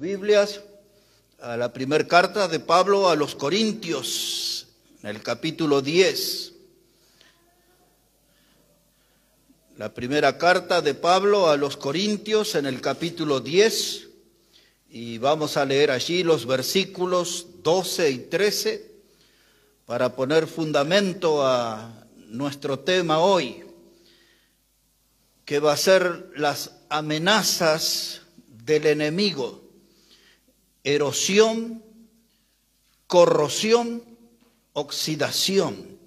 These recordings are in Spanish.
Biblias a la primera carta de Pablo a los Corintios, en el capítulo 10. La primera carta de Pablo a los Corintios en el capítulo 10, y vamos a leer allí los versículos 12 y 13 para poner fundamento a nuestro tema hoy, que va a ser las amenazas del enemigo: erosión, corrosión, oxidación.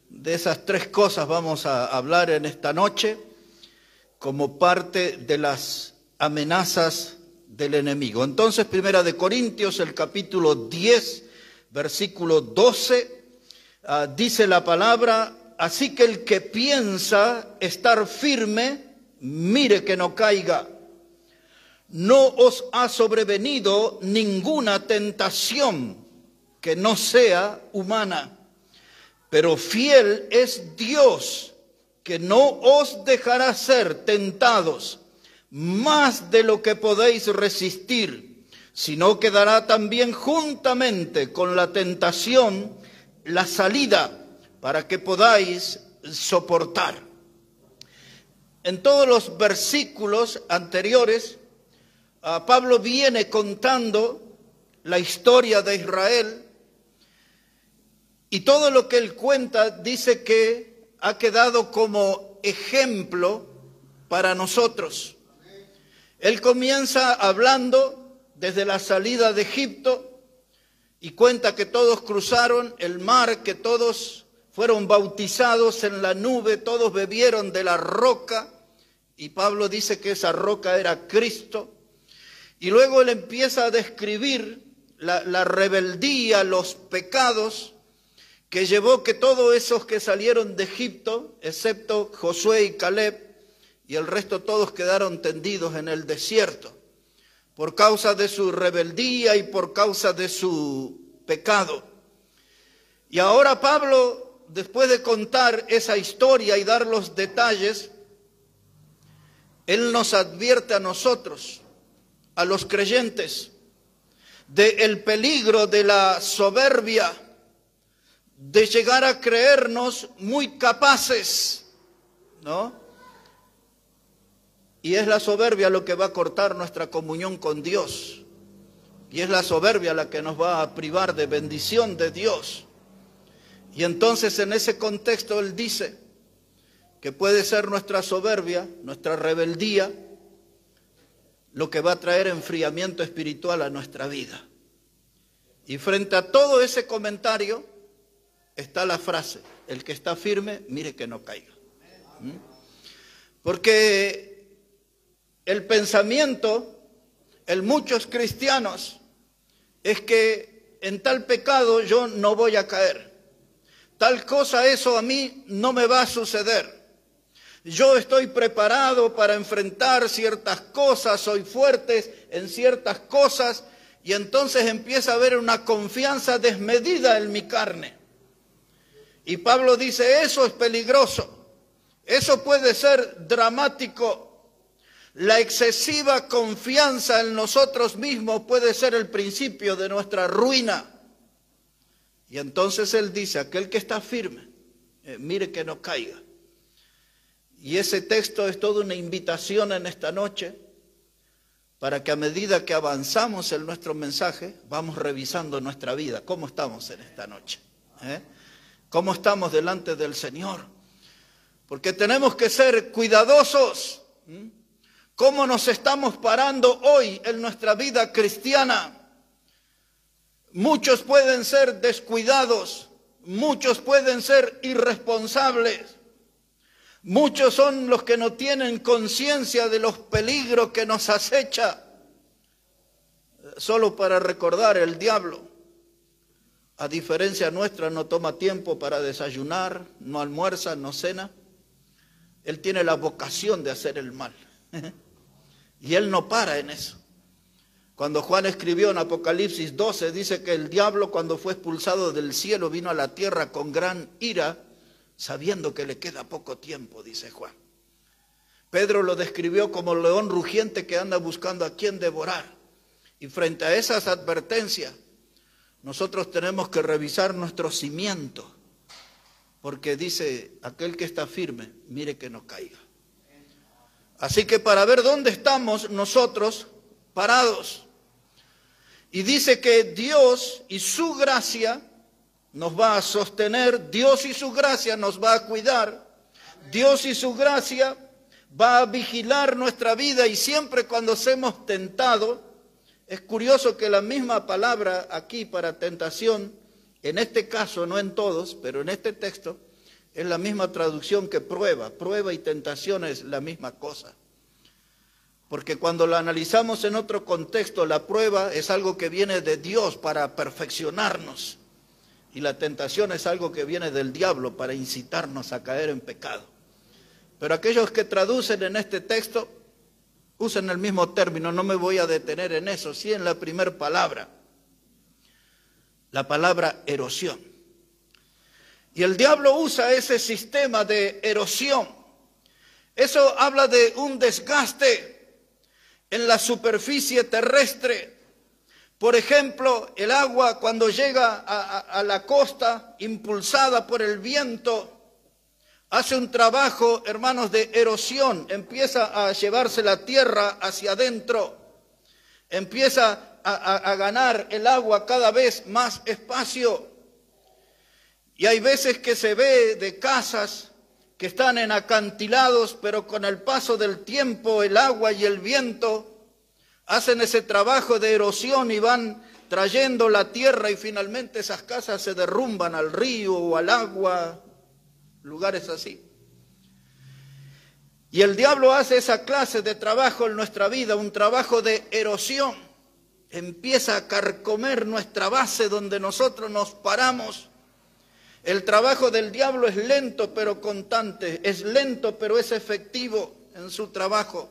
De esas tres cosas vamos a hablar en esta noche como parte de las amenazas del enemigo. Entonces, Primera de Corintios, el capítulo 10, versículo 12, dice la palabra: así que el que piensa estar firme, mire que no caiga. No os ha sobrevenido ninguna tentación que no sea humana, pero fiel es Dios, que no os dejará ser tentados más de lo que podéis resistir, sino que dará también juntamente con la tentación la salida para que podáis soportar. En todos los versículos anteriores, Pablo viene contando la historia de Israel, y todo lo que él cuenta dice que ha quedado como ejemplo para nosotros. Él comienza hablando desde la salida de Egipto y cuenta que todos cruzaron el mar, que todos fueron bautizados en la nube, todos bebieron de la roca, y Pablo dice que esa roca era Cristo. Y luego él empieza a describir la rebeldía, los pecados que llevó que todos esos que salieron de Egipto, excepto Josué y Caleb, y el resto todos quedaron tendidos en el desierto, por causa de su rebeldía y por causa de su pecado. Y ahora Pablo, después de contar esa historia y dar los detalles, él nos advierte a nosotros, a los creyentes, del peligro de la soberbia, de llegar a creernos muy capaces, ¿no? Y es la soberbia lo que va a cortar nuestra comunión con Dios. Y es la soberbia la que nos va a privar de bendición de Dios. Y entonces en ese contexto él dice que puede ser nuestra soberbia, nuestra rebeldía, lo que va a traer enfriamiento espiritual a nuestra vida. Y frente a todo ese comentario está la frase: el que está firme, mire que no caiga. Porque el pensamiento en muchos cristianos es que en tal pecado yo no voy a caer, tal cosa, eso a mí no me va a suceder. Yo estoy preparado para enfrentar ciertas cosas, soy fuerte en ciertas cosas, y entonces empieza a haber una confianza desmedida en mi carne. Y Pablo dice, eso es peligroso, eso puede ser dramático. La excesiva confianza en nosotros mismos puede ser el principio de nuestra ruina. Y entonces él dice, aquel que está firme, mire que no caiga. Y ese texto es toda una invitación en esta noche para que a medida que avanzamos en nuestro mensaje, vamos revisando nuestra vida. ¿Cómo estamos en esta noche? ¿Cómo estamos delante del Señor? Porque tenemos que ser cuidadosos. ¿Cómo nos estamos parando hoy en nuestra vida cristiana? Muchos pueden ser descuidados, muchos pueden ser irresponsables. Muchos son los que no tienen conciencia de los peligros que nos acecha. Solo para recordar, el diablo, a diferencia nuestra, no toma tiempo para desayunar, no almuerza, no cena. Él tiene la vocación de hacer el mal. Y él no para en eso. Cuando Juan escribió en Apocalipsis 12, dice que el diablo, cuando fue expulsado del cielo, vino a la tierra con gran ira, sabiendo que le queda poco tiempo, dice Juan. Pedro lo describió como león rugiente que anda buscando a quien devorar. Y frente a esas advertencias, nosotros tenemos que revisar nuestro cimiento, porque dice, aquel que está firme, mire que no caiga. Así que para ver dónde estamos nosotros parados, y dice que Dios y su gracia nos va a sostener, Dios y su gracia nos va a cuidar, Dios y su gracia va a vigilar nuestra vida, y siempre cuando seamos tentados, es curioso que la misma palabra aquí para tentación, en este caso, no en todos, pero en este texto, es la misma traducción que prueba. Prueba y tentación es la misma cosa. Porque cuando la analizamos en otro contexto, la prueba es algo que viene de Dios para perfeccionarnos. Y la tentación es algo que viene del diablo para incitarnos a caer en pecado. Pero aquellos que traducen en este texto, usan el mismo término, no me voy a detener en eso, sí en la primera palabra, la palabra erosión. Y el diablo usa ese sistema de erosión. Eso habla de un desgaste en la superficie terrestre. Por ejemplo, el agua cuando llega a la costa, impulsada por el viento, hace un trabajo, hermanos, de erosión, empieza a llevarse la tierra hacia adentro, empieza a ganar el agua cada vez más espacio. Y hay veces que se ve de casas que están en acantilados, pero con el paso del tiempo, el agua y el viento hacen ese trabajo de erosión y van trayendo la tierra, y finalmente esas casas se derrumban al río o al agua, lugares así. Y el diablo hace esa clase de trabajo en nuestra vida, un trabajo de erosión. Empieza a carcomer nuestra base donde nosotros nos paramos. El trabajo del diablo es lento pero constante, es lento pero es efectivo en su trabajo.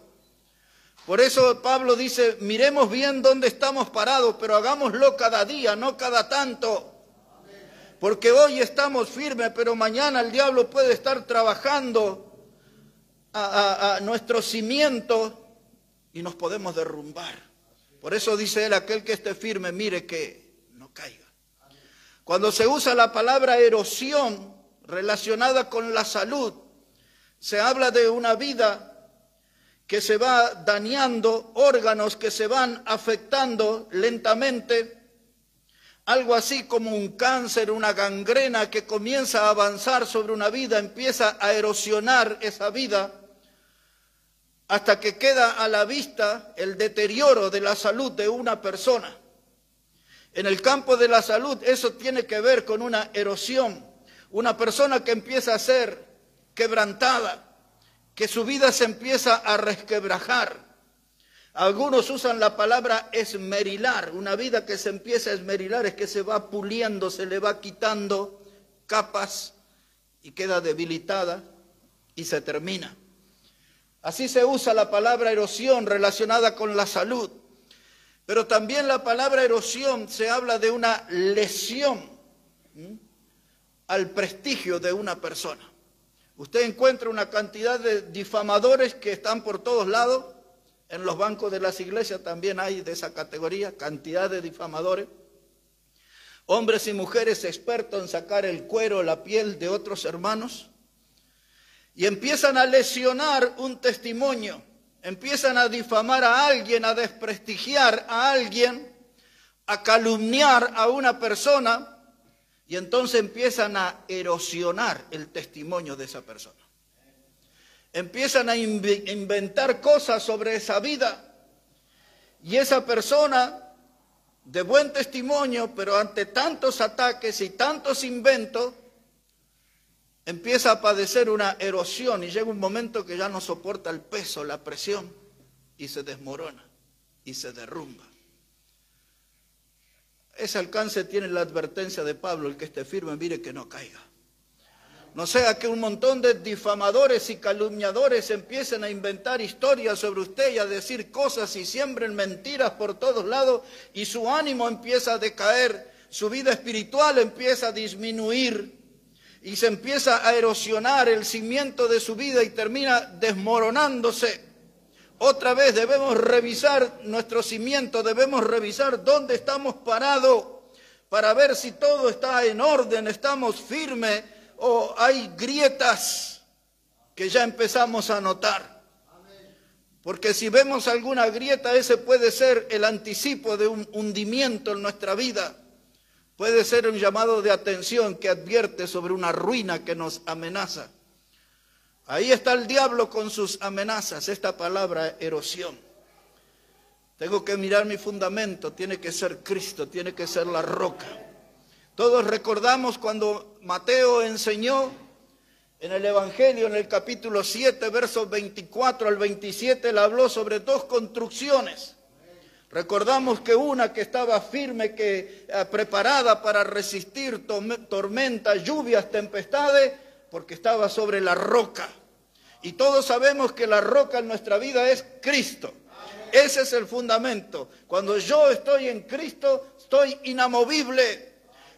Por eso Pablo dice, miremos bien dónde estamos parados, pero hagámoslo cada día, no cada tanto. Porque hoy estamos firmes, pero mañana el diablo puede estar trabajando a nuestro cimiento y nos podemos derrumbar. Por eso dice él, aquel que esté firme, mire que no caiga. Cuando se usa la palabra erosión relacionada con la salud, se habla de una vida que se va dañando, órganos que se van afectando lentamente, algo así como un cáncer, una gangrena que comienza a avanzar sobre una vida, empieza a erosionar esa vida, hasta que queda a la vista el deterioro de la salud de una persona. En el campo de la salud eso tiene que ver con una erosión, una persona que empieza a ser quebrantada, que su vida se empieza a resquebrajar. Algunos usan la palabra esmerilar, una vida que se empieza a esmerilar es que se va puliendo, se le va quitando capas y queda debilitada y se termina. Así se usa la palabra erosión relacionada con la salud. Pero también la palabra erosión se habla de una lesión al prestigio de una persona. Usted encuentra una cantidad de difamadores que están por todos lados. En los bancos de las iglesias también hay de esa categoría, cantidad de difamadores. Hombres y mujeres expertos en sacar el cuero, la piel de otros hermanos. Y empiezan a lesionar un testimonio. Empiezan a difamar a alguien, a desprestigiar a alguien, a calumniar a una persona. Y entonces empiezan a erosionar el testimonio de esa persona. Empiezan a inventar cosas sobre esa vida. Y esa persona, de buen testimonio, pero ante tantos ataques y tantos inventos, empieza a padecer una erosión y llega un momento que ya no soporta el peso, la presión, y se desmorona y se derrumba. Ese alcance tiene la advertencia de Pablo, el que esté firme, mire que no caiga. No sea que un montón de difamadores y calumniadores empiecen a inventar historias sobre usted y a decir cosas y siembren mentiras por todos lados y su ánimo empieza a decaer, su vida espiritual empieza a disminuir y se empieza a erosionar el cimiento de su vida y termina desmoronándose. Otra vez debemos revisar nuestro cimiento, debemos revisar dónde estamos parados para ver si todo está en orden, estamos firmes o hay grietas que ya empezamos a notar. Porque si vemos alguna grieta, ese puede ser el anticipo de un hundimiento en nuestra vida. Puede ser un llamado de atención que advierte sobre una ruina que nos amenaza. Ahí está el diablo con sus amenazas, esta palabra erosión. Tengo que mirar mi fundamento, tiene que ser Cristo, tiene que ser la roca. Todos recordamos cuando Mateo enseñó en el Evangelio, en el capítulo 7, versos 24 al 27, él habló sobre dos construcciones. Recordamos que una que estaba firme, preparada para resistir tormentas, lluvias, tempestades, porque estaba sobre la roca. Y todos sabemos que la roca en nuestra vida es Cristo. Ese es el fundamento. Cuando yo estoy en Cristo, estoy inamovible.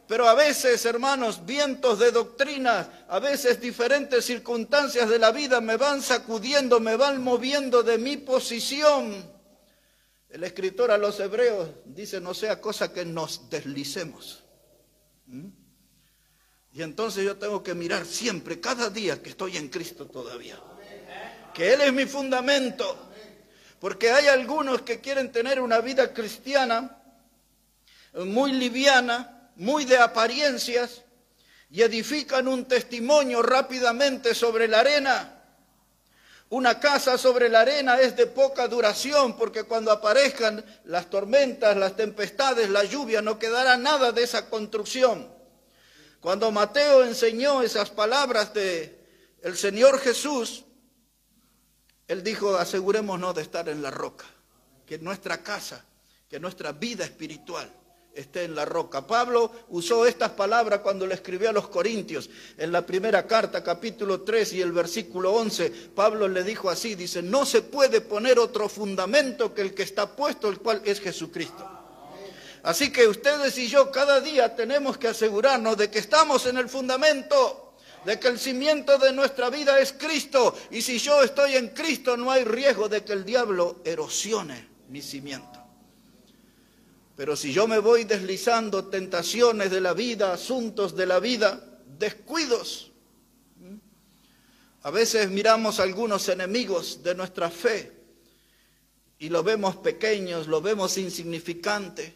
Pero a veces, hermanos, vientos de doctrinas, a veces diferentes circunstancias de la vida me van sacudiendo, me van moviendo de mi posición. El escritor a los Hebreos dice, no sea cosa que nos deslicemos. Y entonces yo tengo que mirar siempre, cada día que estoy en Cristo todavía. Que Él es mi fundamento. Porque hay algunos que quieren tener una vida cristiana muy liviana, muy de apariencias, y edifican un testimonio rápidamente sobre la arena. Una casa sobre la arena es de poca duración, porque cuando aparezcan las tormentas, las tempestades, la lluvia, no quedará nada de esa construcción. Cuando Mateo enseñó esas palabras del Señor Jesús, él dijo, asegurémonos de estar en la roca, que nuestra casa, que nuestra vida espiritual esté en la roca. Pablo usó estas palabras cuando le escribió a los Corintios. En la primera carta, capítulo 3 y el versículo 11, Pablo le dijo así, dice, no se puede poner otro fundamento que el que está puesto, el cual es Jesucristo. Así que ustedes y yo cada día tenemos que asegurarnos de que estamos en el fundamento, de que el cimiento de nuestra vida es Cristo. Y si yo estoy en Cristo, no hay riesgo de que el diablo erosione mi cimiento. Pero si yo me voy deslizando, tentaciones de la vida, asuntos de la vida, descuidos. A veces miramos a algunos enemigos de nuestra fe y los vemos pequeños, los vemos insignificantes.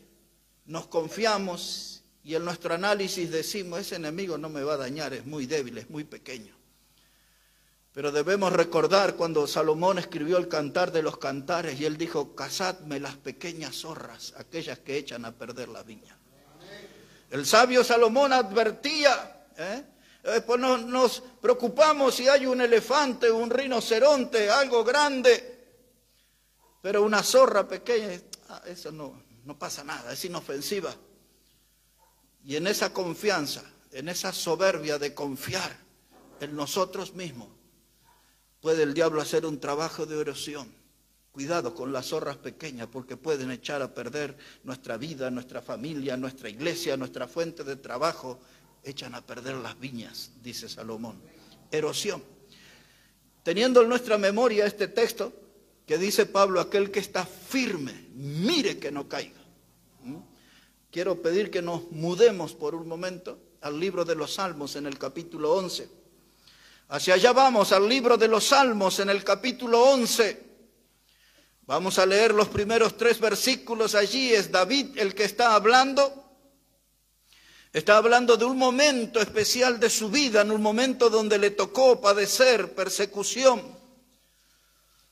Nos confiamos y en nuestro análisis decimos, ese enemigo no me va a dañar, es muy débil, es muy pequeño. Pero debemos recordar cuando Salomón escribió el Cantar de los Cantares y él dijo, cazadme las pequeñas zorras, aquellas que echan a perder la viña. El sabio Salomón advertía, pues nos preocupamos si hay un elefante, un rinoceronte, algo grande, pero una zorra pequeña, eso no pasa nada, es inofensiva. Y en esa confianza, en esa soberbia de confiar en nosotros mismos, puede el diablo hacer un trabajo de erosión. Cuidado con las zorras pequeñas porque pueden echar a perder nuestra vida, nuestra familia, nuestra iglesia, nuestra fuente de trabajo. Echan a perder las viñas, dice Salomón. Erosión. Teniendo en nuestra memoria este texto que dice Pablo, aquel que está firme, mire que no caiga. Quiero pedir que nos mudemos por un momento al libro de los Salmos en el capítulo 11. Hacia allá vamos, al libro de los Salmos en el capítulo 11. Vamos a leer los primeros 3 versículos. Allí es David el que está hablando. Está hablando de un momento especial de su vida, en un momento donde le tocó padecer persecución,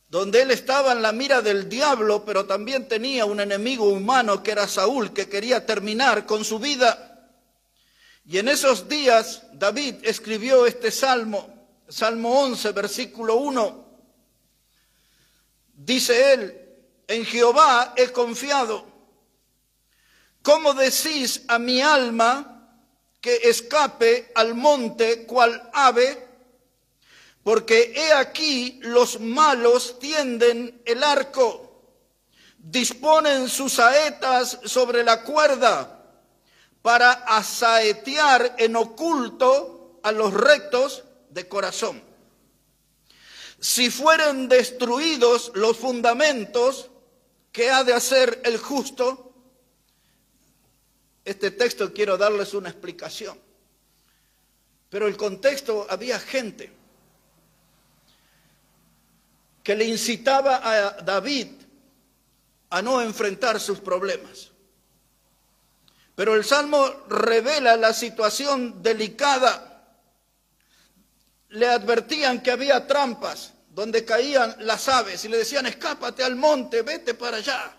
donde él estaba en la mira del diablo, pero también tenía un enemigo humano que era Saúl, que quería terminar con su vida. Y en esos días David escribió este salmo. Salmo 11, versículo 1, dice él, en Jehová he confiado. ¿Cómo decís a mi alma que escape al monte cual ave? Porque he aquí los malos tienden el arco, disponen sus saetas sobre la cuerda para asaetear en oculto a los rectos de corazón. si fueren destruidos los fundamentos, ¿qué ha de hacer el justo? Este texto quiero darles una explicación. Pero el contexto, había gente que le incitaba a David a no enfrentar sus problemas. Pero el Salmo revela la situación delicada. Le advertían que había trampas donde caían las aves y le decían, escápate al monte, vete para allá.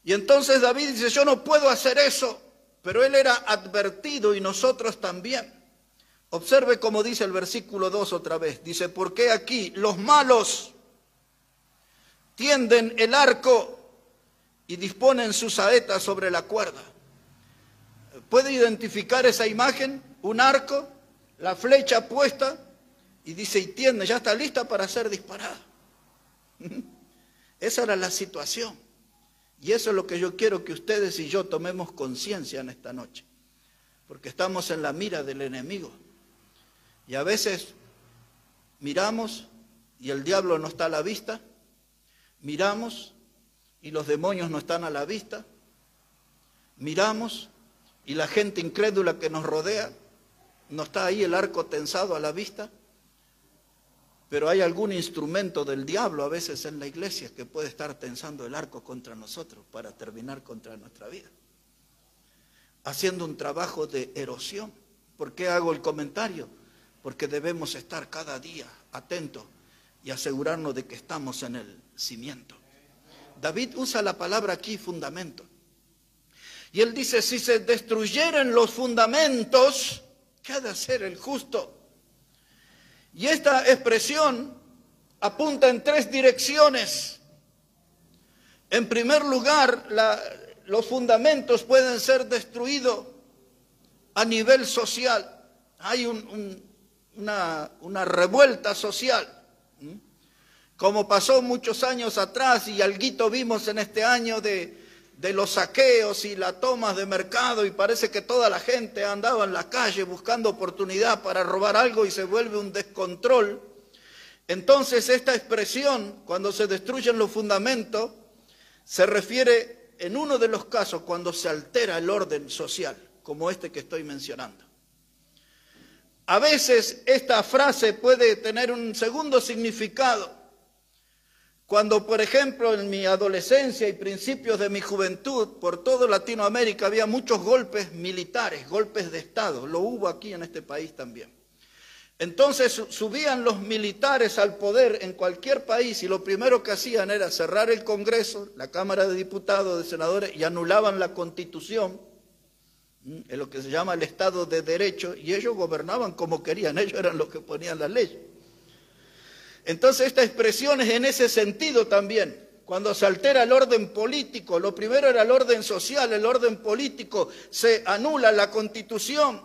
Y entonces David dice, yo no puedo hacer eso, pero él era advertido y nosotros también. Observe cómo dice el versículo 2 otra vez. Dice, ¿por qué aquí los malos tienden el arco y disponen sus saetas sobre la cuerda? ¿Puede identificar esa imagen? Un arco, la flecha puesta y dice, y tiende, ya está lista para ser disparada. Esa era la situación. Y eso es lo que yo quiero que ustedes y yo tomemos conciencia en esta noche. Porque estamos en la mira del enemigo. Y a veces miramos y el diablo no está a la vista. Miramos y los demonios no están a la vista. Miramos y la gente incrédula que nos rodea, no está ahí el arco tensado a la vista. Pero hay algún instrumento del diablo a veces en la iglesia que puede estar tensando el arco contra nosotros para terminar contra nuestra vida. Haciendo un trabajo de erosión. ¿Por qué hago el comentario? Porque debemos estar cada día atentos y asegurarnos de que estamos en el cimiento. David usa la palabra aquí, fundamento. Y él dice, si se destruyeran los fundamentos, ¿qué ha de hacer el justo? Y esta expresión apunta en tres direcciones. En primer lugar, los fundamentos pueden ser destruidos a nivel social. Hay una revuelta social, como pasó muchos años atrás y alguito vimos en este año de los saqueos y las tomas de mercado, y parece que toda la gente andaba en la calle buscando oportunidad para robar algo y se vuelve un descontrol. Entonces esta expresión, cuando se destruyen los fundamentos, se refiere en uno de los casos cuando se altera el orden social, como este que estoy mencionando. A veces esta frase puede tener un segundo significado. Cuando, por ejemplo, en mi adolescencia y principios de mi juventud, por toda Latinoamérica había muchos golpes militares, golpes de Estado. Lo hubo aquí en este país también. Entonces subían los militares al poder en cualquier país y lo primero que hacían era cerrar el Congreso, la Cámara de Diputados, de Senadores, y anulaban la Constitución, en lo que se llama el Estado de Derecho, y ellos gobernaban como querían, ellos eran los que ponían las leyes. Entonces esta expresión es en ese sentido también. Cuando se altera el orden político, lo primero era el orden social, el orden político, se anula la Constitución,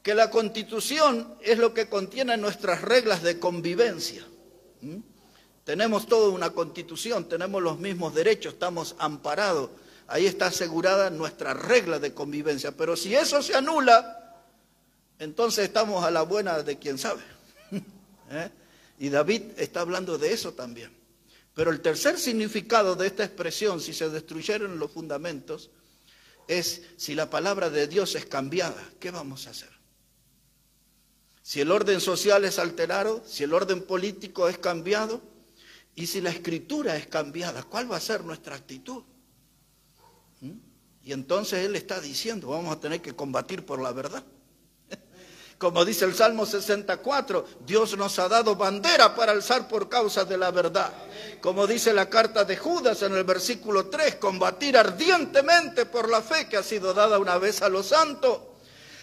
que la Constitución es lo que contiene nuestras reglas de convivencia. Tenemos toda una Constitución, tenemos los mismos derechos, estamos amparados, ahí está asegurada nuestra regla de convivencia, pero si eso se anula, entonces estamos a la buena de quien sabe. Y David está hablando de eso también. Pero el tercer significado de esta expresión, si se destruyeron los fundamentos, es si la palabra de Dios es cambiada, ¿qué vamos a hacer? Si el orden social es alterado, si el orden político es cambiado, y si la escritura es cambiada, ¿cuál va a ser nuestra actitud? Y entonces él está diciendo, vamos a tener que combatir por la verdad. Como dice el Salmo 64, Dios nos ha dado bandera para alzar por causa de la verdad. Como dice la carta de Judas en el versículo 3, combatir ardientemente por la fe que ha sido dada una vez a los santos.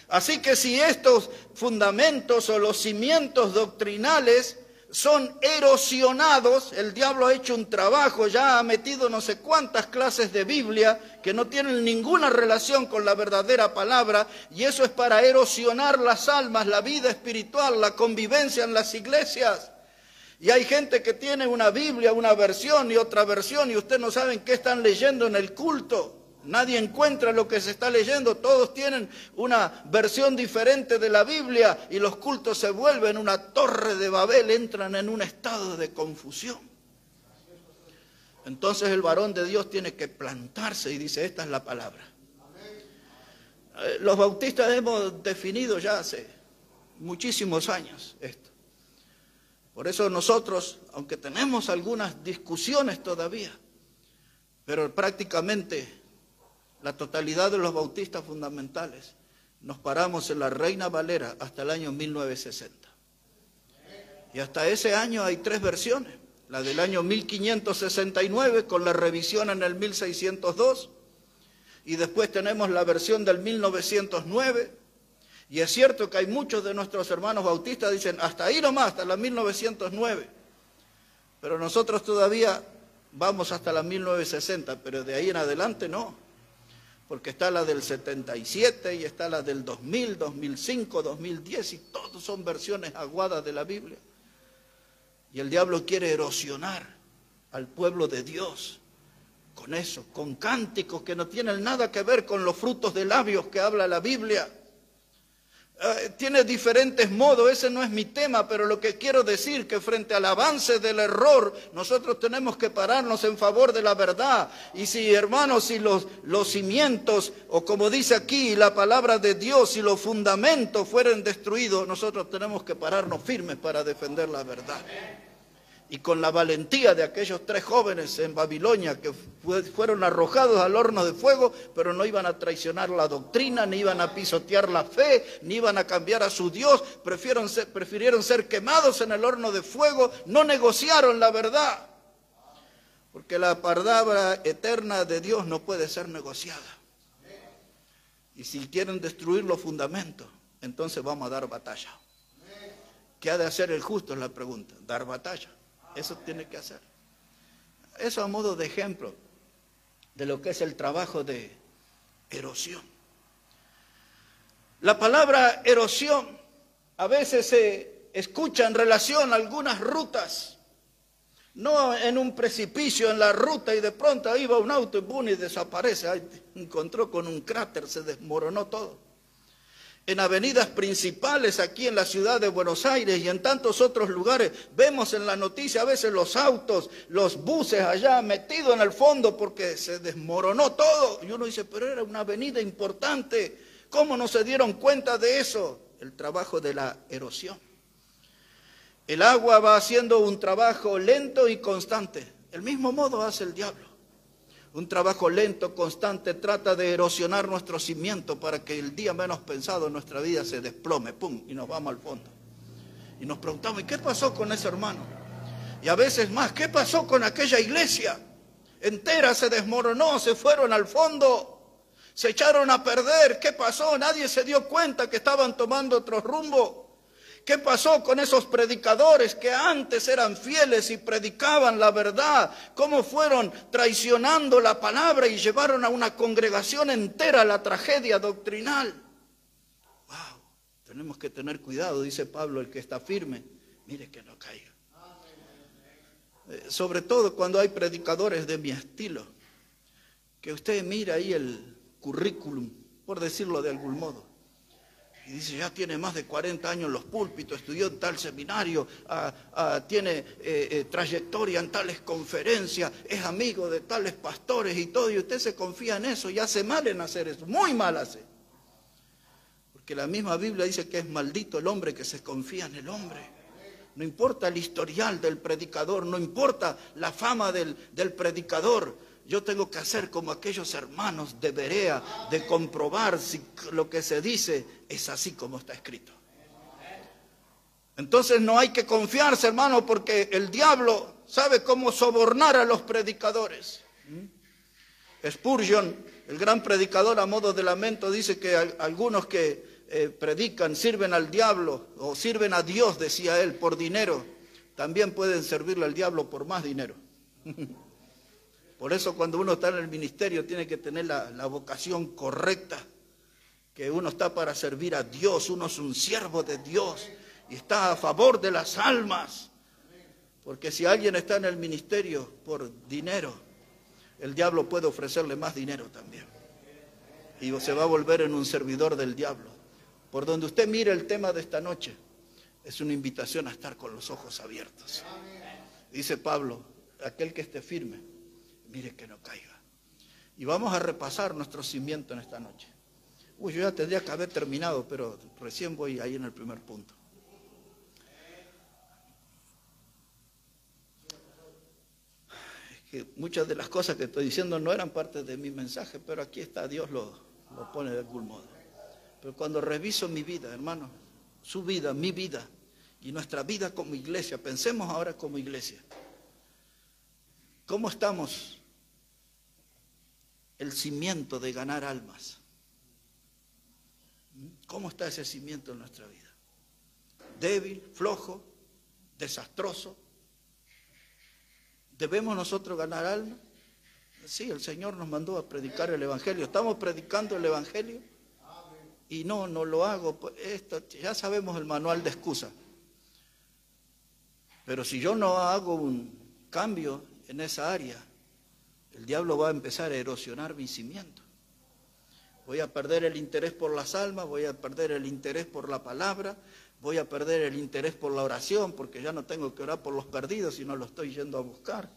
Así que si estos fundamentos o los cimientos doctrinales son erosionados, el diablo ha hecho un trabajo, ya ha metido no sé cuántas clases de Biblia que no tienen ninguna relación con la verdadera palabra, y eso es para erosionar las almas, la vida espiritual, la convivencia en las iglesias. Y hay gente que tiene una Biblia, una versión y otra versión, y ustedes no saben qué están leyendo en el culto. Nadie encuentra lo que se está leyendo, todos tienen una versión diferente de la Biblia y los cultos se vuelven una torre de Babel, entran en un estado de confusión. Entonces el varón de Dios tiene que plantarse y dice, esta es la palabra. Los bautistas hemos definido ya hace muchísimos años esto. Por eso nosotros, aunque tenemos algunas discusiones todavía, pero prácticamente la totalidad de los bautistas fundamentales nos paramos en la Reina Valera hasta el año 1960. Y hasta ese año hay 3 versiones. La del año 1569 con la revisión en el 1602. Y después tenemos la versión del 1909. Y es cierto que hay muchos de nuestros hermanos bautistas que dicen hasta ahí nomás, hasta la 1909. Pero nosotros todavía vamos hasta la 1960, pero de ahí en adelante no. Porque está la del 77 y está la del 2000, 2005, 2010 y todos son versiones aguadas de la Biblia. Y el diablo quiere erosionar al pueblo de Dios con eso, con cánticos que no tienen nada que ver con los frutos de labios que habla la Biblia. Tiene diferentes modos, ese no es mi tema, pero lo que quiero decir que frente al avance del error, nosotros tenemos que pararnos en favor de la verdad. Y si, hermanos, si los cimientos, o como dice aquí la palabra de Dios, si los fundamentos fueran destruidos, nosotros tenemos que pararnos firmes para defender la verdad. Y con la valentía de aquellos 3 jóvenes en Babilonia que fueron arrojados al horno de fuego, pero no iban a traicionar la doctrina, ni iban a pisotear la fe, ni iban a cambiar a su Dios, prefirieron ser quemados en el horno de fuego, no negociaron la verdad, porque la palabra eterna de Dios no puede ser negociada. Y si quieren destruir los fundamentos, entonces vamos a dar batalla. ¿Qué ha de hacer el justo? Es la pregunta, dar batalla. Eso tiene que hacer. Eso a modo de ejemplo de lo que es el trabajo de erosión. La palabra erosión a veces se escucha en relación a algunas rutas. No en un precipicio en la ruta y de pronto ahí va un auto y boom y desaparece. Ahí encontró con un cráter, se desmoronó todo. En avenidas principales aquí en la ciudad de Buenos Aires y en tantos otros lugares, vemos en la noticia a veces los autos, los buses allá metidos en el fondo porque se desmoronó todo. Y uno dice, pero era una avenida importante, ¿cómo no se dieron cuenta de eso? El trabajo de la erosión. El agua va haciendo un trabajo lento y constante. El mismo modo hace el diablo. Un trabajo lento, constante, trata de erosionar nuestro cimiento para que el día menos pensado en nuestra vida se desplome, ¡pum!, y nos vamos al fondo. Y nos preguntamos, ¿y qué pasó con ese hermano? Y a veces más, ¿qué pasó con aquella iglesia? Entera se desmoronó, se fueron al fondo, se echaron a perder. ¿Qué pasó? Nadie se dio cuenta que estaban tomando otro rumbo. ¿Qué pasó con esos predicadores que antes eran fieles y predicaban la verdad? ¿Cómo fueron traicionando la palabra y llevaron a una congregación entera a la tragedia doctrinal? ¡Wow! Tenemos que tener cuidado, dice Pablo, el que está firme, mire que no caiga. Sobre todo cuando hay predicadores de mi estilo, que usted mira ahí el currículum, por decirlo de algún modo. Y dice, ya tiene más de 40 años en los púlpitos, estudió en tal seminario, tiene trayectoria en tales conferencias, es amigo de tales pastores y todo, y usted se confía en eso y hace mal en hacer eso, muy mal hace. Porque la misma Biblia dice que es maldito el hombre que se confía en el hombre. No importa el historial del predicador, no importa la fama del predicador. Yo tengo que hacer como aquellos hermanos de Berea, de comprobar si lo que se dice es así como está escrito. Entonces no hay que confiarse, hermano, porque el diablo sabe cómo sobornar a los predicadores. Spurgeon, el gran predicador a modo de lamento, dice que algunos que predican, sirven al diablo o sirven a Dios, decía él, por dinero, también pueden servirle al diablo por más dinero. Por eso cuando uno está en el ministerio tiene que tener la vocación correcta, que uno está para servir a Dios, uno es un siervo de Dios y está a favor de las almas. Porque si alguien está en el ministerio por dinero, el diablo puede ofrecerle más dinero también. Y se va a volver en un servidor del diablo. Por donde usted mire el tema de esta noche, es una invitación a estar con los ojos abiertos. Dice Pablo, aquel que esté firme, mire que no caiga. Y vamos a repasar nuestro cimiento en esta noche. Yo ya tendría que haber terminado, pero recién voy ahí en el primer punto. Es que muchas de las cosas que estoy diciendo no eran parte de mi mensaje, pero aquí está, Dios lo pone de algún modo. Pero cuando reviso mi vida, hermano, su vida, mi vida y nuestra vida como iglesia, pensemos ahora como iglesia. ¿Cómo estamos? El cimiento de ganar almas. ¿Cómo está ese cimiento en nuestra vida? Débil, flojo, desastroso. ¿Debemos nosotros ganar almas? Sí, el Señor nos mandó a predicar el Evangelio. ¿Estamos predicando el Evangelio? Y no lo hago. Ya sabemos el manual de excusa. Pero si yo no hago un cambio en esa área, el diablo va a empezar a erosionar mi cimiento. Voy a perder el interés por las almas, voy a perder el interés por la palabra, voy a perder el interés por la oración, porque ya no tengo que orar por los perdidos, sino lo estoy yendo a buscar.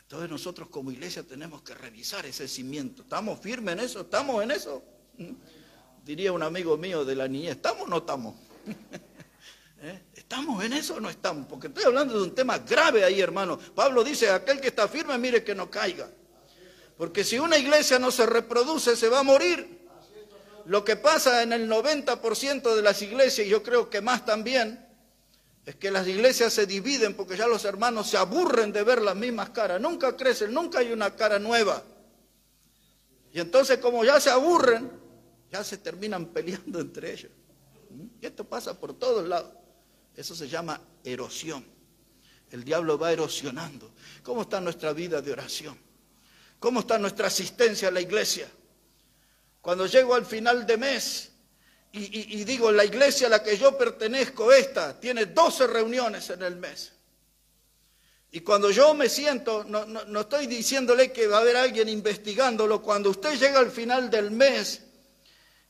Entonces nosotros como iglesia tenemos que revisar ese cimiento. ¿Estamos firmes en eso? ¿Estamos en eso? Diría un amigo mío de la niñez, ¿estamos o no estamos? ¿Estamos en eso o no estamos? Porque estoy hablando de un tema grave ahí, hermano. Pablo dice, aquel que está firme, mire que no caiga. Porque si una iglesia no se reproduce, se va a morir. Lo que pasa en el 90% de las iglesias, y yo creo que más también, es que las iglesias se dividen porque ya los hermanos se aburren de ver las mismas caras. Nunca crecen, nunca hay una cara nueva. Y entonces como ya se aburren, ya se terminan peleando entre ellos. Y esto pasa por todos lados. Eso se llama erosión. El diablo va erosionando. ¿Cómo está nuestra vida de oración? ¿Cómo está nuestra asistencia a la iglesia? Cuando llego al final de mes y digo, la iglesia a la que yo pertenezco, esta, tiene 12 reuniones en el mes. Y cuando yo me siento, no estoy diciéndole que va a haber alguien investigándolo, cuando usted llega al final del mes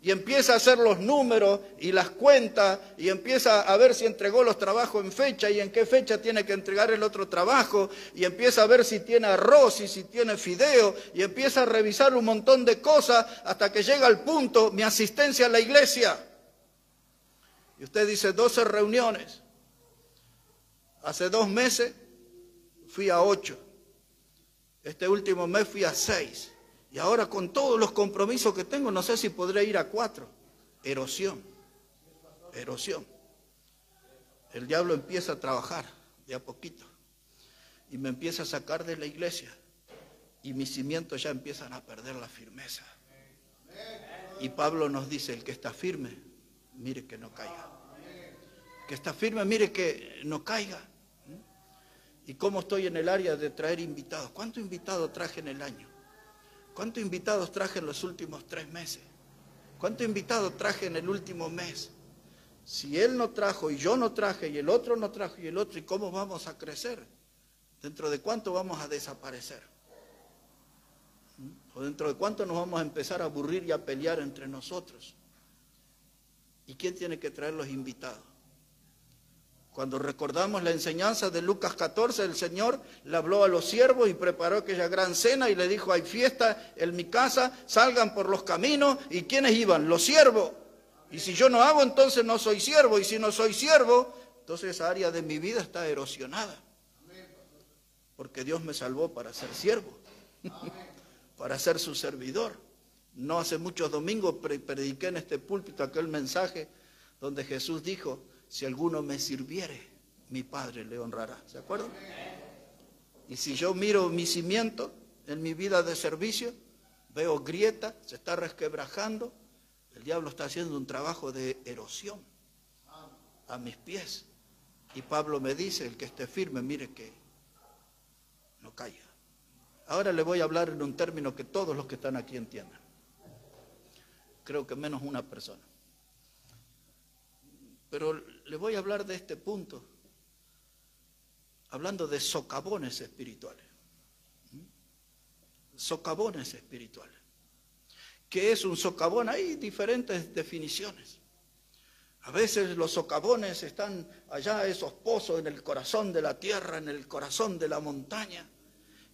y empieza a hacer los números y las cuentas y empieza a ver si entregó los trabajos en fecha y en qué fecha tiene que entregar el otro trabajo y empieza a ver si tiene arroz y si tiene fideo y empieza a revisar un montón de cosas hasta que llega al punto, mi asistencia a la iglesia. Y usted dice 12 reuniones. Hace 2 meses fui a 8. Este último mes fui a 6. Y ahora con todos los compromisos que tengo, no sé si podré ir a 4. Erosión. Erosión. El diablo empieza a trabajar de a poquito. Y me empieza a sacar de la iglesia. Y mis cimientos ya empiezan a perder la firmeza. Y Pablo nos dice, el que está firme, mire que no caiga. El que está firme, mire que no caiga. ¿Y cómo estoy en el área de traer invitados? ¿Cuántos invitados traje en el año? ¿Cuántos invitados traje en los últimos 3 meses? ¿Cuántos invitados traje en el último mes? Si él no trajo y yo no traje y el otro no trajo y el otro, ¿y cómo vamos a crecer? ¿Dentro de cuánto vamos a desaparecer? ¿O dentro de cuánto nos vamos a empezar a aburrir y a pelear entre nosotros? ¿Y quién tiene que traer los invitados? Cuando recordamos la enseñanza de Lucas 14, el Señor le habló a los siervos y preparó aquella gran cena y le dijo, hay fiesta en mi casa, salgan por los caminos. ¿Y quiénes iban? Los siervos. Y si yo no hago, entonces no soy siervo. Y si no soy siervo, entonces esa área de mi vida está erosionada. Porque Dios me salvó para ser siervo, para ser su servidor. No hace muchos domingos prediqué en este púlpito aquel mensaje donde Jesús dijo, si alguno me sirviere, mi Padre le honrará. ¿Se acuerdan? Y si yo miro mi cimiento en mi vida de servicio, veo grieta, se está resquebrajando, el diablo está haciendo un trabajo de erosión a mis pies. Y Pablo me dice, el que esté firme, mire que no caiga. Ahora le voy a hablar en un término que todos los que están aquí entiendan. Creo que menos una persona. Pero le voy a hablar de este punto, hablando de socavones espirituales. socavones espirituales. ¿Qué es un socavón? Hay diferentes definiciones. A veces los socavones están allá, esos pozos en el corazón de la tierra, en el corazón de la montaña.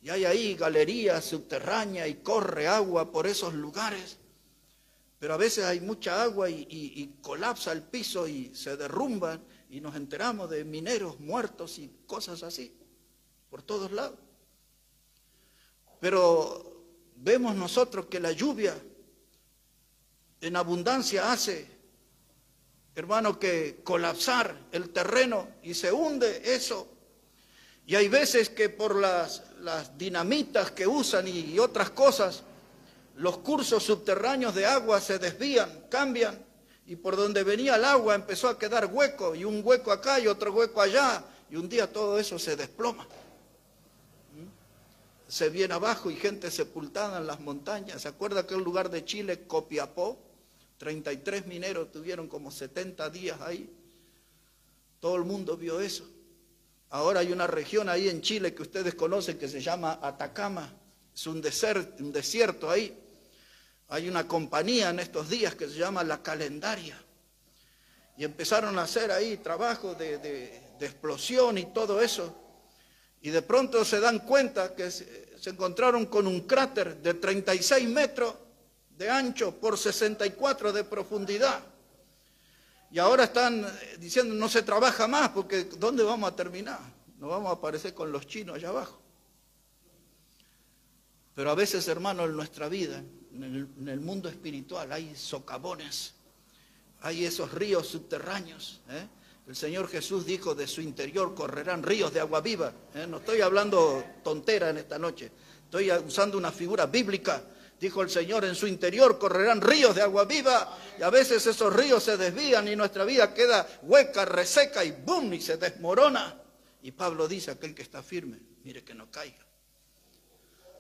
Y hay ahí galerías subterráneas y corre agua por esos lugares. Pero a veces hay mucha agua y colapsa el piso y se derrumban y nos enteramos de mineros muertos y cosas así, por todos lados. Pero vemos nosotros que la lluvia en abundancia hace, hermano, que colapsar el terreno y se hunde eso. Y hay veces que por las dinamitas que usan y otras cosas, los cursos subterráneos de agua se desvían, cambian, y por donde venía el agua empezó a quedar hueco, y un hueco acá y otro hueco allá, y un día todo eso se desploma. Se viene abajo y gente sepultada en las montañas. ¿Se acuerda aquel lugar de Chile, Copiapó? 33 mineros tuvieron como 70 días ahí. Todo el mundo vio eso. Ahora hay una región ahí en Chile que ustedes conocen que se llama Atacama. Es un desierto ahí. Hay una compañía en estos días que se llama La Calendaria. Y empezaron a hacer ahí trabajo de explosión y todo eso. Y de pronto se dan cuenta que se encontraron con un cráter de 36 metros de ancho por 64 de profundidad. Y ahora están diciendo no se trabaja más porque ¿dónde vamos a terminar? Nos vamos a aparecer con los chinos allá abajo. Pero a veces, hermano, en nuestra vida, en el mundo espiritual, hay socavones, hay esos ríos subterráneos. El Señor Jesús dijo, de su interior correrán ríos de agua viva. No estoy hablando tontera en esta noche, estoy usando una figura bíblica. Dijo el Señor, en su interior correrán ríos de agua viva. Y a veces esos ríos se desvían y nuestra vida queda hueca, reseca y ¡bum! Y se desmorona. Y Pablo dice, aquel que está firme, mire que no caiga.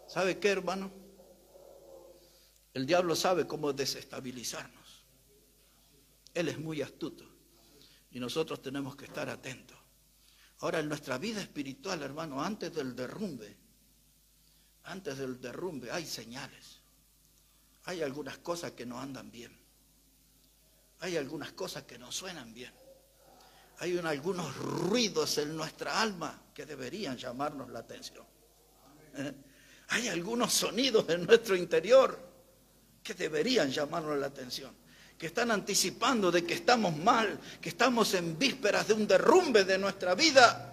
¿Sabe qué, hermano? El diablo sabe cómo desestabilizarnos. Él es muy astuto. Y nosotros tenemos que estar atentos. Ahora, en nuestra vida espiritual, hermano, antes del derrumbe hay señales. Hay algunas cosas que no andan bien. Hay algunas cosas que no suenan bien. Hay algunos ruidos en nuestra alma que deberían llamarnos la atención. Hay algunos sonidos en nuestro interior que deberían llamarnos la atención, que están anticipando de que estamos mal, que estamos en vísperas de un derrumbe de nuestra vida.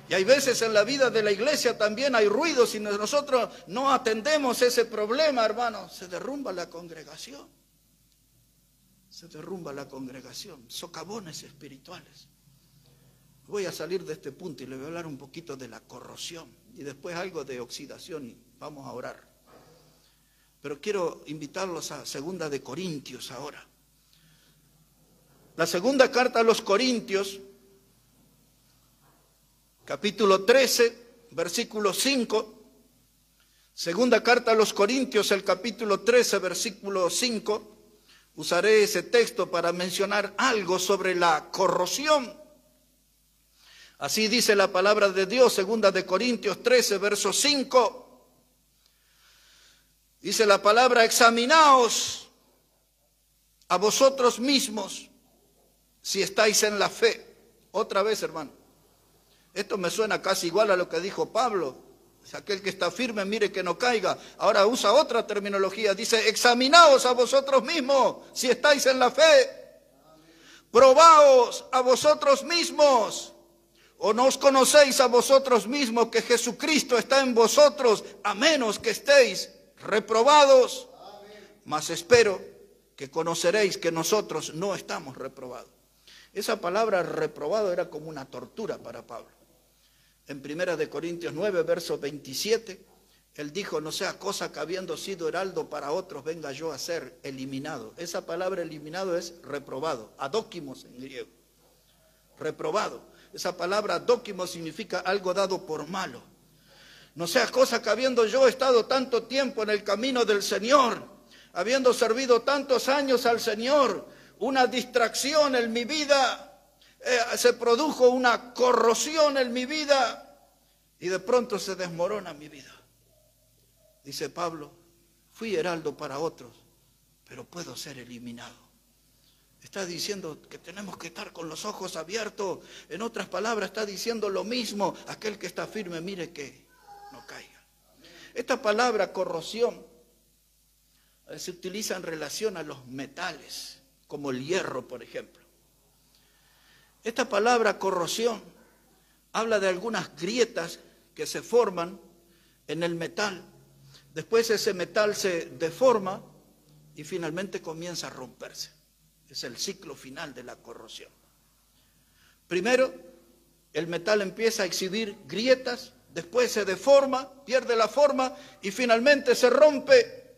Y hay veces en la vida de la iglesia también hay ruidos y nosotros no atendemos ese problema, hermano. Se derrumba la congregación. Se derrumba la congregación. Socavones espirituales. Voy a salir de este punto y le voy a hablar un poquito de la corrosión y después algo de oxidación y vamos a orar. Pero quiero invitarlos a 2 de Corintios ahora. La segunda carta a los Corintios, capítulo 13, versículo 5. Segunda carta a los Corintios, el capítulo 13, versículo 5. Usaré ese texto para mencionar algo sobre la corrosión. Así dice la palabra de Dios, 2 de Corintios 13, verso 5. Dice la palabra, examinaos a vosotros mismos si estáis en la fe. Otra vez, hermano. Esto me suena casi igual a lo que dijo Pablo. Es aquel que está firme, mire que no caiga. Ahora usa otra terminología. Dice, examinaos a vosotros mismos si estáis en la fe. Probaos a vosotros mismos. ¿O no os conocéis a vosotros mismos que Jesucristo está en vosotros, a menos que estéis reprobados? Mas espero que conoceréis que nosotros no estamos reprobados. Esa palabra reprobado era como una tortura para Pablo. En 1 de Corintios 9, verso 27, él dijo, no sea cosa que habiendo sido heraldo para otros, venga yo a ser eliminado. Esa palabra eliminado es reprobado, adóquimos en griego. Reprobado. Esa palabra adóquimos significa algo dado por malo. No sea cosa que habiendo yo estado tanto tiempo en el camino del Señor, habiendo servido tantos años al Señor, una distracción en mi vida, se produjo una corrosión en mi vida y de pronto se desmorona mi vida. Dice Pablo, fui heraldo para otros, pero puedo ser eliminado. Está diciendo que tenemos que estar con los ojos abiertos. En otras palabras, está diciendo lo mismo. Aquel que está firme, mire que no caiga. Esta palabra corrosión se utiliza en relación a los metales, como el hierro, por ejemplo. Esta palabra corrosión habla de algunas grietas que se forman en el metal. Después ese metal se deforma y finalmente comienza a romperse. Es el ciclo final de la corrosión. Primero, el metal empieza a exhibir grietas, después se deforma, pierde la forma y finalmente se rompe.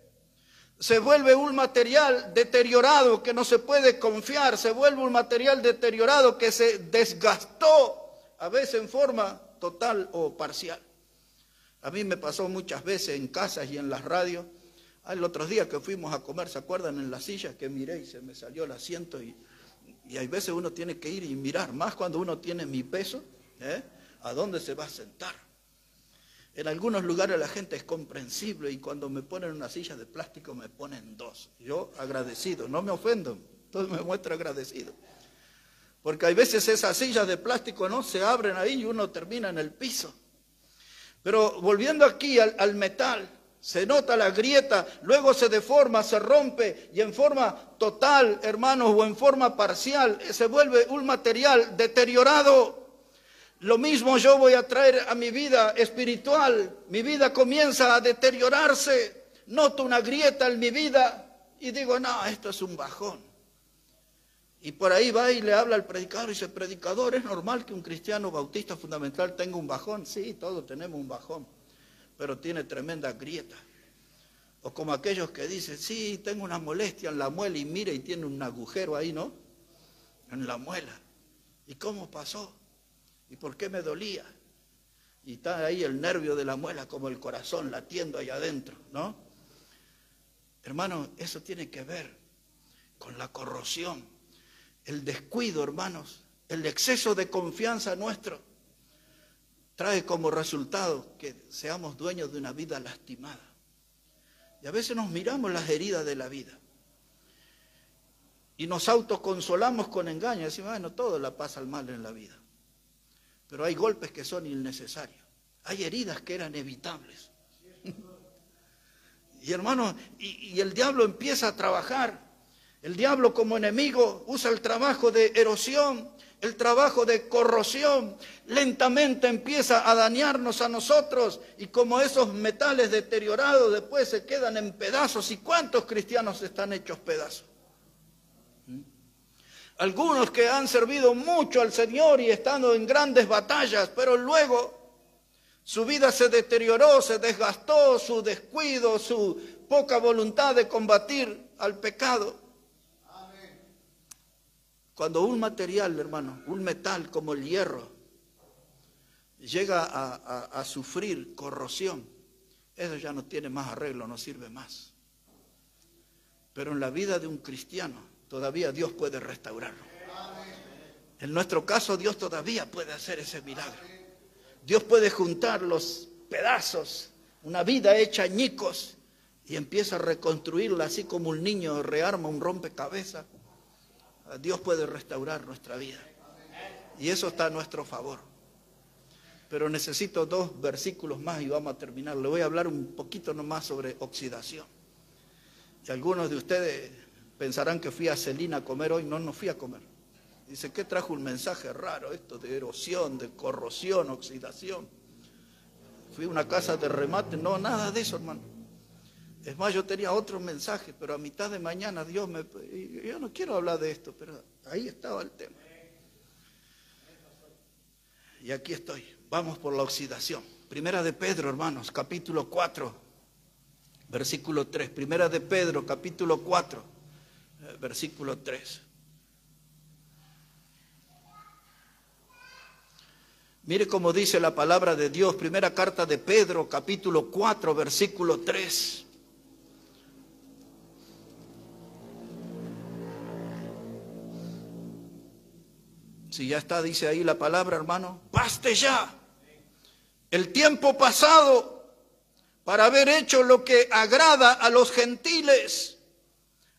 Se vuelve un material deteriorado que no se puede confiar, se vuelve un material deteriorado que se desgastó, a veces en forma total o parcial. A mí me pasó muchas veces en casas y en las radios. El otro día que fuimos a comer, ¿se acuerdan? En la silla que miré y se me salió el asiento y hay veces uno tiene que ir y mirar, más cuando uno tiene mi peso, ¿a dónde se va a sentar? En algunos lugares la gente es comprensible y cuando me ponen una silla de plástico me ponen dos. Yo agradecido, no me ofendo, entonces me muestro agradecido. Porque hay veces esas sillas de plástico no se abren ahí y uno termina en el piso. Pero volviendo aquí al metal, se nota la grieta, luego se deforma, se rompe y en forma total, hermanos, o en forma parcial, se vuelve un material deteriorado. Lo mismo yo voy a traer a mi vida espiritual. Mi vida comienza a deteriorarse. Noto una grieta en mi vida y digo, no, esto es un bajón. Y por ahí va y le habla al predicador y dice, predicador, ¿es normal que un cristiano bautista fundamental tenga un bajón? Sí, todos tenemos un bajón, pero tiene tremenda grieta. O como aquellos que dicen, sí, tengo una molestia en la muela y mire y tiene un agujero ahí, ¿no? En la muela. ¿Y cómo pasó? ¿Y por qué me dolía? Y está ahí el nervio de la muela como el corazón latiendo allá adentro, ¿no? Hermano, eso tiene que ver con la corrosión, el descuido, hermanos, el exceso de confianza nuestro trae como resultado que seamos dueños de una vida lastimada. Y a veces nos miramos las heridas de la vida y nos autoconsolamos con engaño. Decimos, bueno, todo la pasa al mal en la vida. Pero hay golpes que son innecesarios. Hay heridas que eran evitables. Y hermano, y el diablo empieza a trabajar. El diablo como enemigo usa el trabajo de erosión, el trabajo de corrosión. Lentamente empieza a dañarnos a nosotros. Y como esos metales deteriorados después se quedan en pedazos. ¿Y cuántos cristianos están hechos pedazos? Algunos que han servido mucho al Señor y estando en grandes batallas, pero luego su vida se deterioró, se desgastó, su descuido, su poca voluntad de combatir al pecado. Amén. Cuando un material, hermano, un metal como el hierro, llega a sufrir corrosión, eso ya no tiene más arreglo, no sirve más. Pero en la vida de un cristiano, todavía Dios puede restaurarlo. En nuestro caso, Dios todavía puede hacer ese milagro. Dios puede juntar los pedazos, una vida hecha añicos, y empieza a reconstruirla así como un niño rearma un rompecabezas. Dios puede restaurar nuestra vida. Y eso está a nuestro favor. Pero necesito 2 versículos más y vamos a terminar. Le voy a hablar un poquito nomás sobre oxidación. Y algunos de ustedes pensarán que fui a Celina a comer hoy. No fui a comer. Dice, ¿qué trajo un mensaje raro? Esto de erosión, de corrosión, oxidación. Fui a una casa de remate. No, nada de eso, hermano. Es más, yo tenía otro mensaje, pero a mitad de mañana Dios me... Yo no quiero hablar de esto, pero ahí estaba el tema. Y aquí estoy. Vamos por la oxidación. Primera de Pedro, hermanos, capítulo 4, versículo 3. Primera de Pedro, capítulo 4, versículo 3. Mire cómo dice la palabra de Dios. Primera carta de Pedro, capítulo 4, versículo 3. Si ya está, dice ahí la palabra, hermano. Baste ya el tiempo pasado para haber hecho lo que agrada a los gentiles,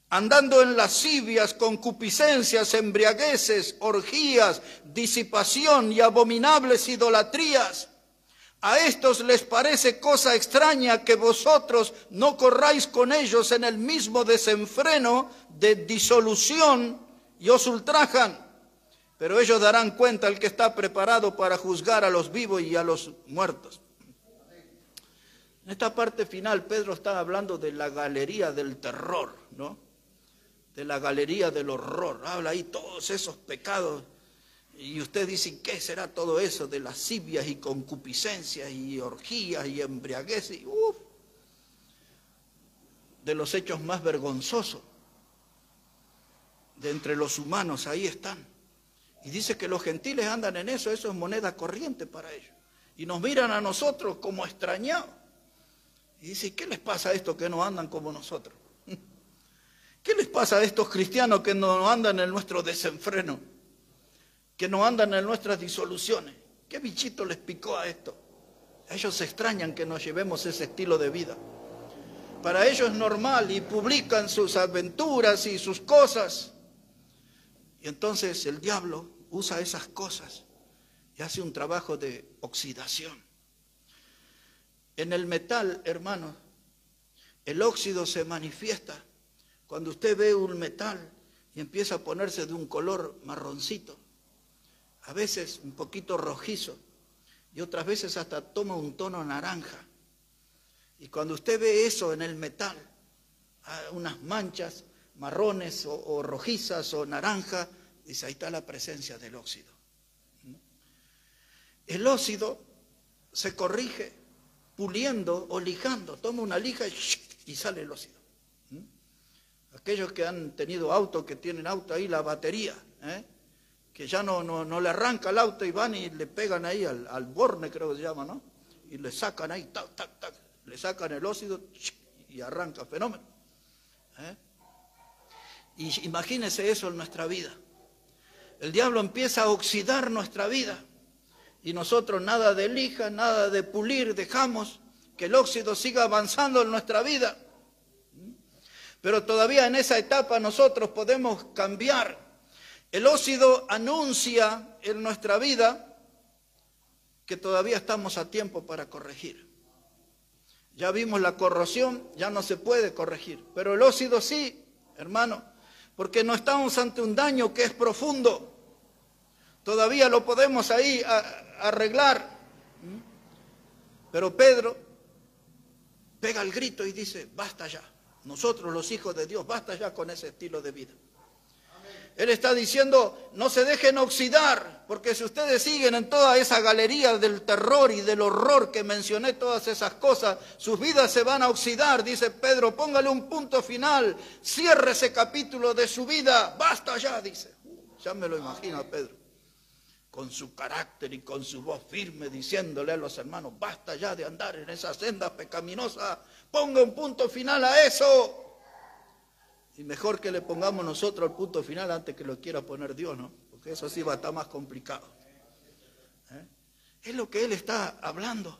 andando en lascivias, concupiscencias, embriagueces, orgías, disipación y abominables idolatrías. A estos les parece cosa extraña que vosotros no corráis con ellos en el mismo desenfreno de disolución y os ultrajan. Pero ellos darán cuenta al que está preparado para juzgar a los vivos y a los muertos. En esta parte final Pedro está hablando de la galería del terror, ¿no? De la galería del horror. Habla ahí todos esos pecados. Y usted dice, ¿qué será todo eso de lascivias y concupiscencias y orgías y embriagueces? De los hechos más vergonzosos de entre los humanos, ahí están. Y dice que los gentiles andan en eso es moneda corriente para ellos. Y nos miran a nosotros como extrañados. Y dice, ¿qué les pasa a estos que no andan como nosotros? ¿Qué les pasa a estos cristianos que no andan en nuestro desenfreno? Que no andan en nuestras disoluciones. ¿Qué bichito les picó a esto? A ellos se extrañan que nos llevemos ese estilo de vida. Para ellos es normal y publican sus aventuras y sus cosas. Y entonces el diablo usa esas cosas y hace un trabajo de oxidación. En el metal, hermanos, el óxido se manifiesta cuando usted ve un metal y empieza a ponerse de un color marroncito. A veces un poquito rojizo y otras veces hasta toma un tono naranja. Y cuando usted ve eso en el metal, unas manchas marrones o rojizas o naranjas, dice, ahí está la presencia del óxido. El óxido se corrige puliendo o lijando. Toma una lija y sale el óxido. Aquellos que han tenido auto, que tienen auto ahí, la batería, que ya no le arranca el auto y van y le pegan ahí al borne, creo que se llama, ¿no? Y le sacan ahí, tac, tac, tac, le sacan el óxido y arranca, fenómeno. Y imagínense eso en nuestra vida. El diablo empieza a oxidar nuestra vida y nosotros nada de lija, nada de pulir, dejamos que el óxido siga avanzando en nuestra vida. Pero todavía en esa etapa nosotros podemos cambiar. El óxido anuncia en nuestra vida que todavía estamos a tiempo para corregir. Ya vimos la corrosión, ya no se puede corregir, pero el óxido sí, hermano, porque no estamos ante un daño que es profundo. Todavía lo podemos ahí arreglar. Pero Pedro pega el grito y dice, basta ya. Nosotros los hijos de Dios, basta ya con ese estilo de vida. Él está diciendo, no se dejen oxidar, porque si ustedes siguen en toda esa galería del terror y del horror que mencioné, todas esas cosas, sus vidas se van a oxidar. Dice Pedro, póngale un punto final, cierre ese capítulo de su vida, basta ya, dice. Ya me lo imagino a Pedro, con su carácter y con su voz firme, diciéndole a los hermanos, basta ya de andar en esa senda pecaminosa, ponga un punto final a eso. Y mejor que le pongamos nosotros el punto final antes que lo quiera poner Dios, ¿no? Porque eso sí va a estar más complicado. Es lo que él está hablando.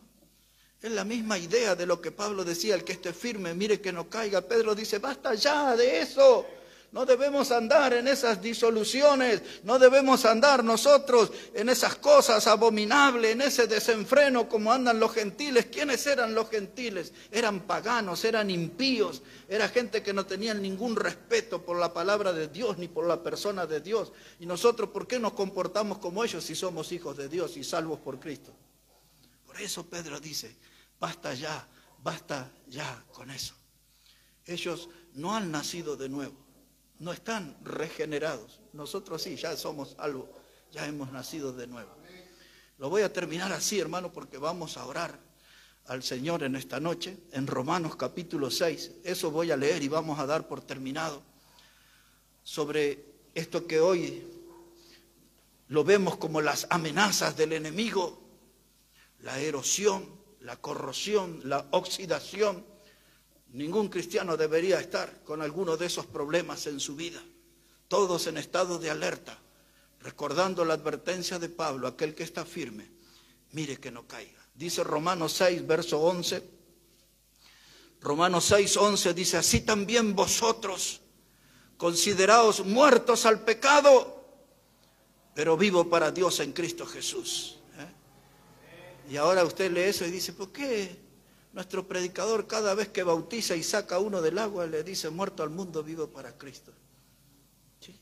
Es la misma idea de lo que Pablo decía, el que esté firme, mire que no caiga. Pedro dice, basta ya de eso. No debemos andar en esas disoluciones, no debemos andar nosotros en esas cosas abominables, en ese desenfreno como andan los gentiles. ¿Quiénes eran los gentiles? Eran paganos, eran impíos, era gente que no tenía ningún respeto por la palabra de Dios ni por la persona de Dios. Y nosotros, ¿por qué nos comportamos como ellos si somos hijos de Dios y salvos por Cristo? Por eso Pedro dice, basta ya con eso. Ellos no han nacido de nuevo. No están regenerados. Nosotros sí, ya somos salvos, ya hemos nacido de nuevo. Lo voy a terminar así, hermano, porque vamos a orar al Señor en esta noche, en Romanos capítulo 6. Eso voy a leer y vamos a dar por terminado. Sobre esto que hoy lo vemos como las amenazas del enemigo, la erosión, la corrosión, la oxidación. Ningún cristiano debería estar con alguno de esos problemas en su vida. Todos en estado de alerta, recordando la advertencia de Pablo, aquel que está firme, mire que no caiga. Dice Romanos 6, verso 11, Romanos 6:11 dice, así también vosotros, consideraos muertos al pecado, pero vivo para Dios en Cristo Jesús. Y ahora usted lee eso y dice, ¿por qué nuestro predicador cada vez que bautiza y saca a uno del agua le dice, muerto al mundo, vivo para Cristo? ¿Sí?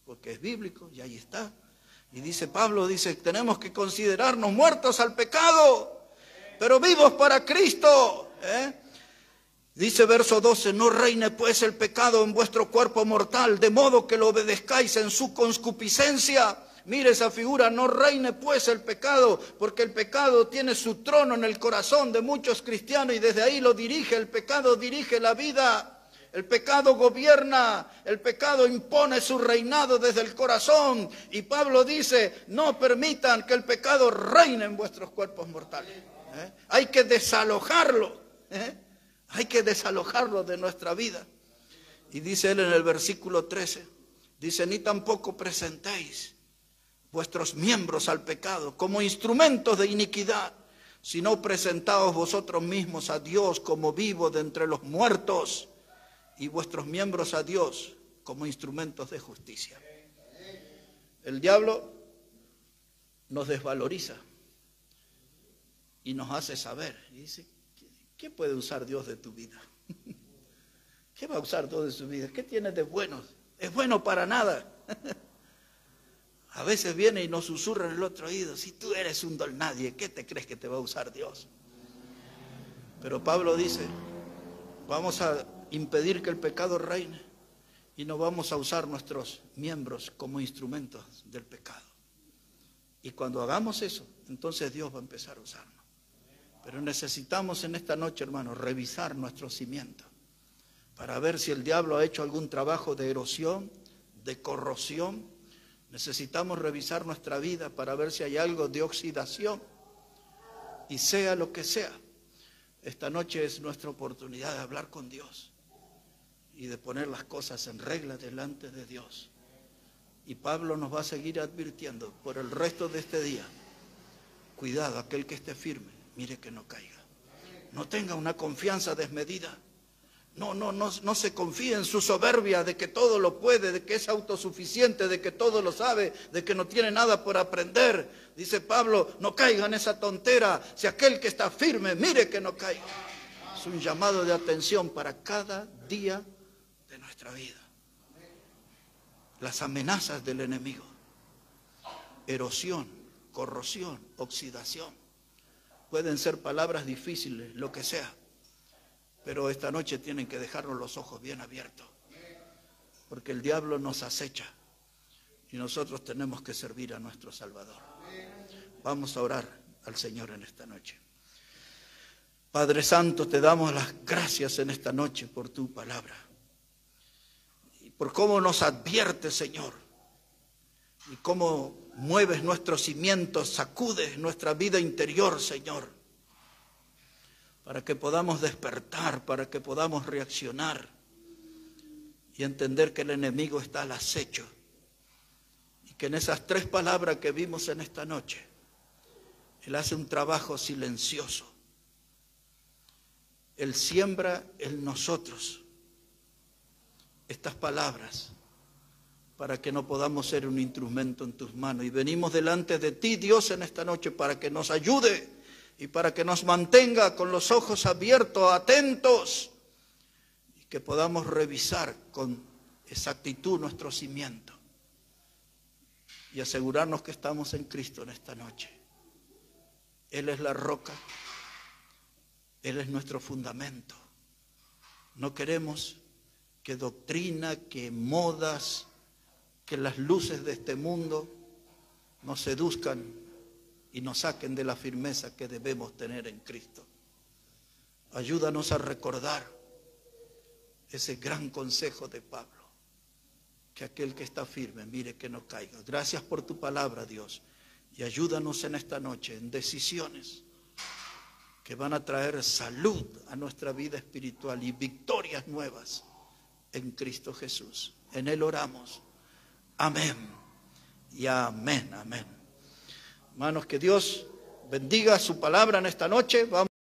Porque es bíblico y ahí está. Y dice Pablo, dice, tenemos que considerarnos muertos al pecado, pero vivos para Cristo. Dice verso 12, no reine pues el pecado en vuestro cuerpo mortal, de modo que lo obedezcáis en su concupiscencia. Mire esa figura, no reine pues el pecado, porque el pecado tiene su trono en el corazón de muchos cristianos y desde ahí lo dirige, el pecado dirige la vida. El pecado gobierna, el pecado impone su reinado desde el corazón. Y Pablo dice, no permitan que el pecado reine en vuestros cuerpos mortales. Hay que desalojarlo. Hay que desalojarlo de nuestra vida. Y dice él en el versículo 13, dice, ni tampoco presentéis vuestros miembros al pecado como instrumentos de iniquidad, sino presentaos vosotros mismos a Dios como vivos de entre los muertos, y vuestros miembros a Dios como instrumentos de justicia. El diablo nos desvaloriza y nos hace saber, y dice, ¿qué puede usar Dios de tu vida? ¿Qué va a usar Dios de su vida? ¿Qué tienes de bueno? Es bueno para nada. A veces viene y nos susurra en el otro oído, si tú eres un don nadie, ¿qué te crees que te va a usar Dios? Pero Pablo dice, vamos a impedir que el pecado reine y no vamos a usar nuestros miembros como instrumentos del pecado. Y cuando hagamos eso, entonces Dios va a empezar a usarnos. Pero necesitamos en esta noche, hermanos, revisar nuestros cimientos para ver si el diablo ha hecho algún trabajo de erosión, de corrosión. Necesitamos revisar nuestra vida para ver si hay algo de oxidación. Y sea lo que sea, esta noche es nuestra oportunidad de hablar con Dios y de poner las cosas en regla delante de Dios. Y Pablo nos va a seguir advirtiendo por el resto de este día. Cuidado, aquel que esté firme, mire que no caiga. No tenga una confianza desmedida. No se confíe en su soberbia de que todo lo puede, de que es autosuficiente, de que todo lo sabe, de que no tiene nada por aprender. Dice Pablo, no caiga en esa tontera. Si aquel que está firme, mire que no caiga. Es un llamado de atención para cada día de nuestra vida. Las amenazas del enemigo, erosión, corrosión, oxidación, pueden ser palabras difíciles, lo que sea. Pero esta noche tienen que dejarnos los ojos bien abiertos, porque el diablo nos acecha y nosotros tenemos que servir a nuestro Salvador. Vamos a orar al Señor en esta noche. Padre Santo, te damos las gracias en esta noche por tu palabra y por cómo nos adviertes, Señor, y cómo mueves nuestros cimientos, sacudes nuestra vida interior, Señor, para que podamos despertar, para que podamos reaccionar y entender que el enemigo está al acecho y que en esas 3 palabras que vimos en esta noche, él hace un trabajo silencioso. Él siembra en nosotros estas palabras para que no podamos ser un instrumento en tus manos. Y venimos delante de ti, Dios, en esta noche para que nos ayude y para que nos mantenga con los ojos abiertos, atentos, y que podamos revisar con exactitud nuestro cimiento y asegurarnos que estamos en Cristo en esta noche. Él es la roca, Él es nuestro fundamento. No queremos que doctrina, que modas, que las luces de este mundo nos seduzcan y nos saquen de la firmeza que debemos tener en Cristo. Ayúdanos a recordar ese gran consejo de Pablo, que aquel que está firme, mire que no caiga. Gracias por tu palabra, Dios, y ayúdanos en esta noche en decisiones que van a traer salud a nuestra vida espiritual y victorias nuevas en Cristo Jesús. En Él oramos. Amén y amén, amén. Hermanos, que Dios bendiga su palabra en esta noche. Vamos